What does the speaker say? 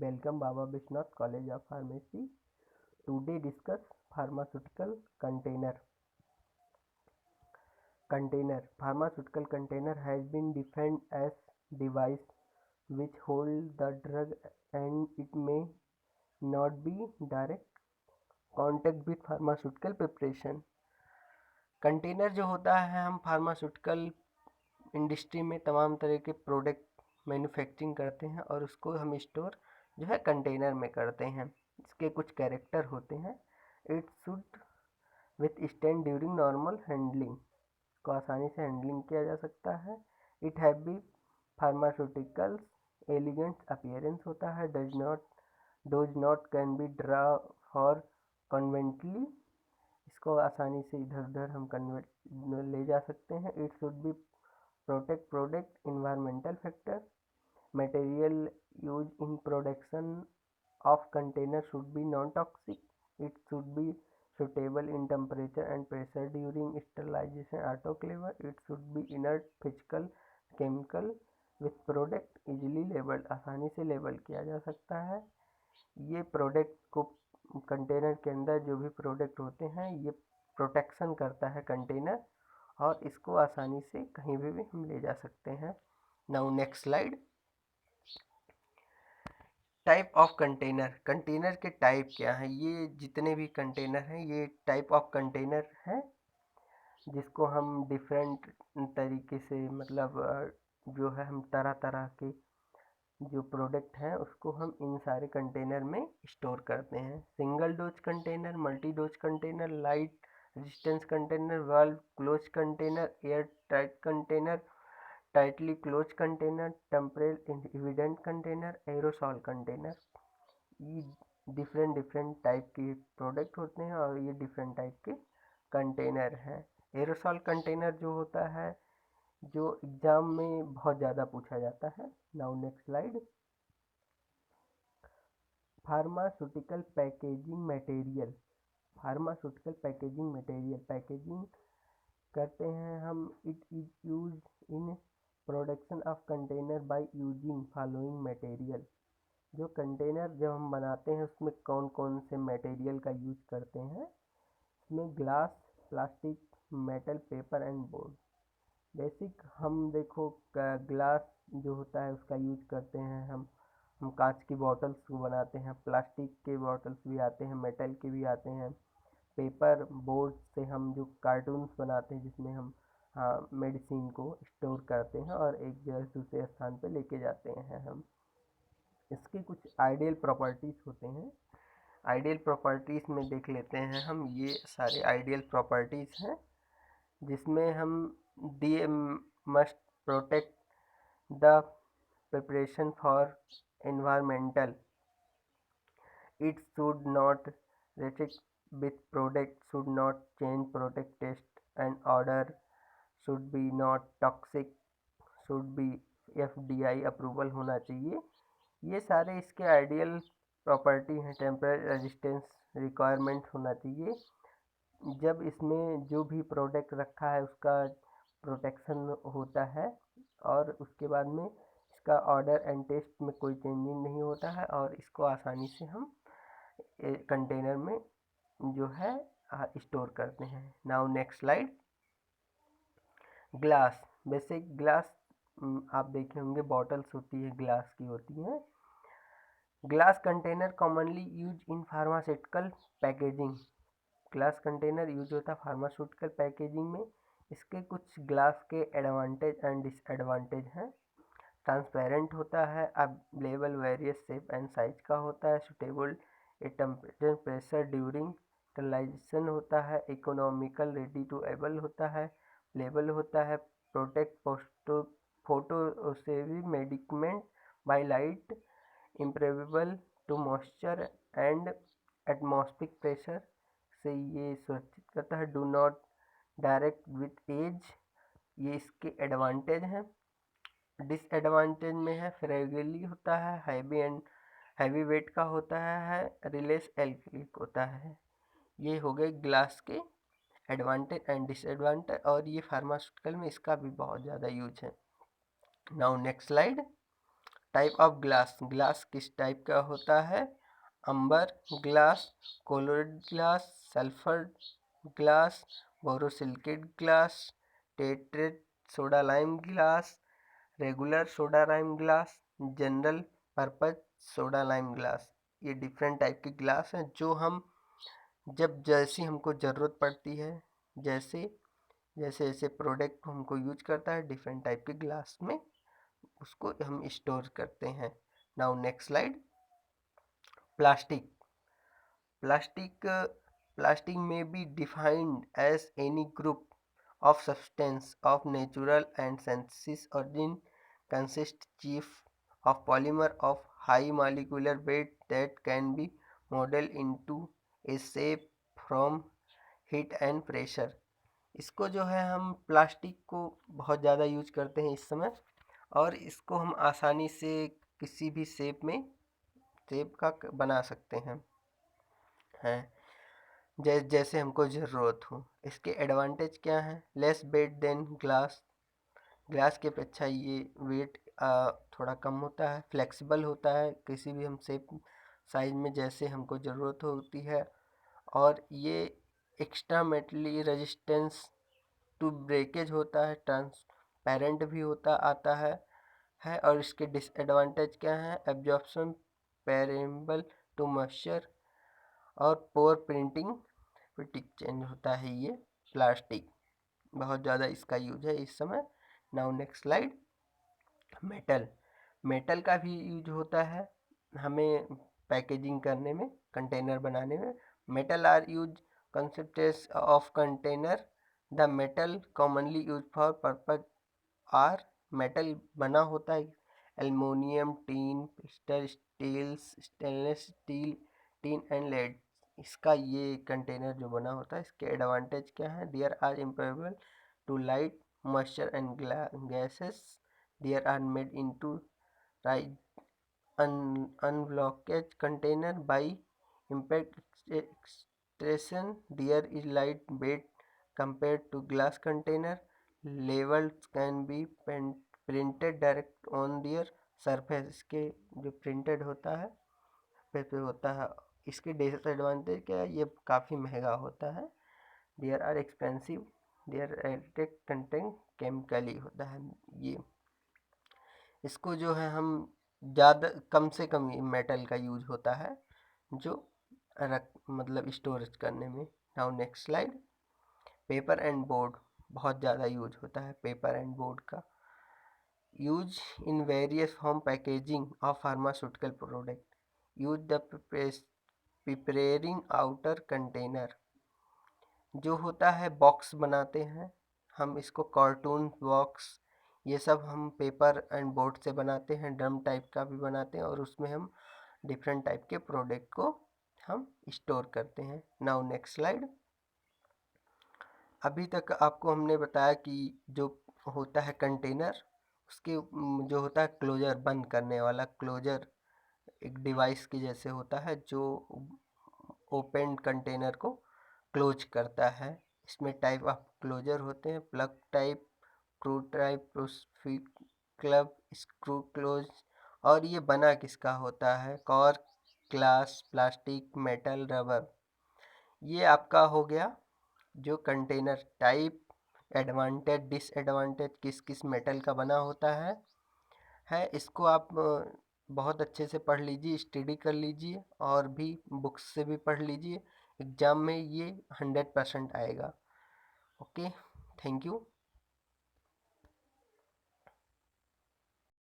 Welcome Baba Vishnath College of Pharmacy. Today discuss pharmaceutical container. Pharmaceutical container has been defined as device which hold the drug and it may not be direct contact with pharmaceutical preparation. Container जो होता है हम pharmaceutical industry में तमाम तरह के product manufacturing करते हैं और उसको हम स्टोर जो है कंटेनर में करते हैं। इसके कुछ कैरेक्टर होते हैं। It should withstand during normal handling, को आसानी से हैंडलिंग किया जा सकता है। It have be pharmaceuticals elegant appearance होता है। Dose not can be draw for conveniently, इसको आसानी से इधर उधर हम कन्वर्ट ले जा सकते हैं। It should be protect product environmental factor, material use in production of container should be non toxic, it should be suitable in temperature and pressure during sterilization autoclaver, it should be inert physical chemical with product easily labeled, आसानी से label किया जा सकता है। ये product को container के अंदर जो भी प्रोडक्ट होते हैं ये प्रोटेक्शन करता है कंटेनर और इसको आसानी से कहीं भी हम ले जा सकते हैं। Now next slide. Type of container, container के टाइप क्या है? ये जितने भी कंटेनर हैं ये टाइप ऑफ कंटेनर हैं जिसको हम डिफरेंट तरीके से मतलब जो है हम तरह तरह के जो प्रोडक्ट हैं उसको हम इन सारे कंटेनर में स्टोर करते हैं। Single dose container, multi dose container, light resistance container, valve close container, air tight container, tightly close container, tamper evident container, aerosol container. ये डिफरेंट टाइप के प्रोडक्ट होते हैं और ये डिफरेंट टाइप के कंटेनर हैं। एरोसॉल कंटेनर जो होता है जो एग्जाम में बहुत ज़्यादा पूछा जाता है। Now next slide. Pharmaceutical packaging material, pharmaceutical packaging material packaging करते हैं हम। It is use in production of container by using following material, जो कंटेनर जब हम बनाते हैं उसमें कौन कौन से मटेरियल का यूज करते हैं। इसमें glass, plastic, metal, paper and board. Basic हम देखो ग्लास जो होता है उसका यूज करते हैं हम कांच की बॉटल्स को बनाते हैं, प्लास्टिक के बॉटल्स भी आते हैं, मेटल के भी आते हैं, पेपर बोर्ड से हम जो कार्टून्स बनाते हैं जिसमें हम मेडिसिन को स्टोर करते हैं और एक जगह से दूसरे स्थान पे लेके जाते हैं हम। इसके कुछ आइडियल प्रॉपर्टीज़ होते हैं। आइडियल प्रॉपर्टीज़ में देख लेते हैं हम। ये सारे आइडियल प्रॉपर्टीज़ हैं जिसमें हम they must protect the preparation for environmental, it should not restrict with product, should not change product taste and odor, should be not toxic, should be FDI approval होना चाहिए। ये सारे इसके आइडियल प्रॉपर्टी हैं। Temperature resistance requirement होना चाहिए। जब इसमें जो भी प्रोडक्ट रखा है उसका प्रोटेक्शन होता है और उसके बाद में इसका ऑर्डर एंड टेस्ट में कोई चेंजिंग नहीं होता है और इसको आसानी से हम कंटेनर में जो है स्टोर करते हैं। Now next slide. ग्लास, वैसे ग्लास आप देखे होंगे बॉटल्स होती है ग्लास की होती हैं। Glass container commonly use in pharmaceutical packaging, glass container use होता है फार्मास्यूटिकल पैकेजिंग में। इसके कुछ ग्लास के एडवांटेज एंड डिसएडवांटेज हैं। ट्रांसपेरेंट होता है, available various shape and size का होता है, suitable a temperature pressure during sterilisation होता है, इकोनॉमिकल रेडी टू एबल होता है, लेबल होता है, protect photo saving medicament by light, impermeable to moisture and atmospheric pressure से ये सुरक्षित करता है। Do not direct with edge, ये इसके एडवांटेज हैं। डिसएडवांटेज में है फ्रेगली होता है, हैवी वेट का होता है, रिलेस एल्कलिक होता है। ये हो गए ग्लास के एडवांटेज एंड डिसएडवांटेज और ये फार्मास्यूटिकल में इसका भी बहुत ज़्यादा यूज है। Now next slide. Type of glass, glass किस टाइप का होता है? Amber glass, colloid glass, sulphur glass, borosilicate glass, treated soda lime glass, regular soda lime glass, general purpose soda lime glass. ये डिफरेंट टाइप के glass हैं जो हम जब जैसी हमको ज़रूरत पड़ती है, जैसे जैसे जैसे प्रोडक्ट हमको यूज करता है, डिफरेंट टाइप के ग्लास में उसको हम स्टोर करते हैं। Now next slide. Plastic. Plastic plastic में be defined as any group of substance of natural and synthesis origin consist chief of polymer of high molecular weight that can be modeled into a shape from heat and pressure। इसको जो है हम plastic को बहुत ज़्यादा use करते हैं इस समय, और इसको हम आसानी से किसी भी शेप में शेप का बना सकते हैं जैसे हमको ज़रूरत हो। इसके एडवांटेज क्या हैं? Less weight than glass, glass के अपेक्षा ये वेट थोड़ा कम होता है। फ्लेक्सिबल होता है, किसी भी हम शेप साइज में जैसे हमको ज़रूरत होती है। और ये एक्सट्रामेटली रेजिस्टेंस टू ब्रेकेज होता है, ट्रांसपेरेंट भी आता है। और इसके डिसएडवांटेज क्या हैं? एब्जॉर्प्शन, पेरेबल टू मॉइस्चर और पोर प्रिंटिंग प्रिटिक चेंज होता है। ये प्लास्टिक बहुत ज़्यादा इसका यूज है इस समय। Now next slide. Metal. Metal का भी यूज होता है हमें पैकेजिंग करने में, कंटेनर बनाने में। Metal are use concept of container. The metal commonly use for purpose are, metal बना होता है aluminium, tin, steel, stainless steel, tin and lead. इसका ये कंटेनर जो बना होता है, इसके एडवांटेज क्या है? There are impermeable to light, moisture and gases. There are made into rise unblocked container by impact extraction. There is light weight compared to glass container. Labels can be printed direct on their surface। इसके जो printed होता है पे होता है। इसके disadvantage क्या है? ये काफ़ी महंगा होता है। There are expensive, there acidic content chemically होता है। ये इसको जो है हम ज़्यादा कम से कम मेटल का यूज होता है जो मतलब स्टोरेज करने में। Now next slide. Paper and board बहुत ज़्यादा यूज होता है। पेपर एंड बोर्ड का use in various form packaging of pharmaceutical product. Use the preparing outer container. जो होता है बॉक्स बनाते हैं हम, इसको कार्टून बॉक्स, ये सब हम पेपर एंड बोर्ड से बनाते हैं। ड्रम टाइप का भी बनाते हैं और उसमें हम डिफरेंट टाइप के प्रोडक्ट को हम स्टोर करते हैं। Now next slide. अभी तक आपको हमने बताया कि जो होता है कंटेनर, उसके जो होता है क्लोजर, बंद करने वाला क्लोजर एक डिवाइस की जैसे होता है जो ओपन कंटेनर को क्लोज करता है। इसमें टाइप ऑफ क्लोजर होते हैं: plug type, screw type, club, screw close. और ये बना किसका होता है? Cork, glass, plastic, metal, rubber. ये आपका हो गया जो कंटेनर टाइप, एडवांटेज डिसएडवांटेज किस किस मेटल का बना होता है। इसको आप बहुत अच्छे से पढ़ लीजिए, स्टडी कर लीजिए और भी बुक्स से भी पढ़ लीजिए। एग्ज़ाम में ये 100% आएगा। Okay, thank you.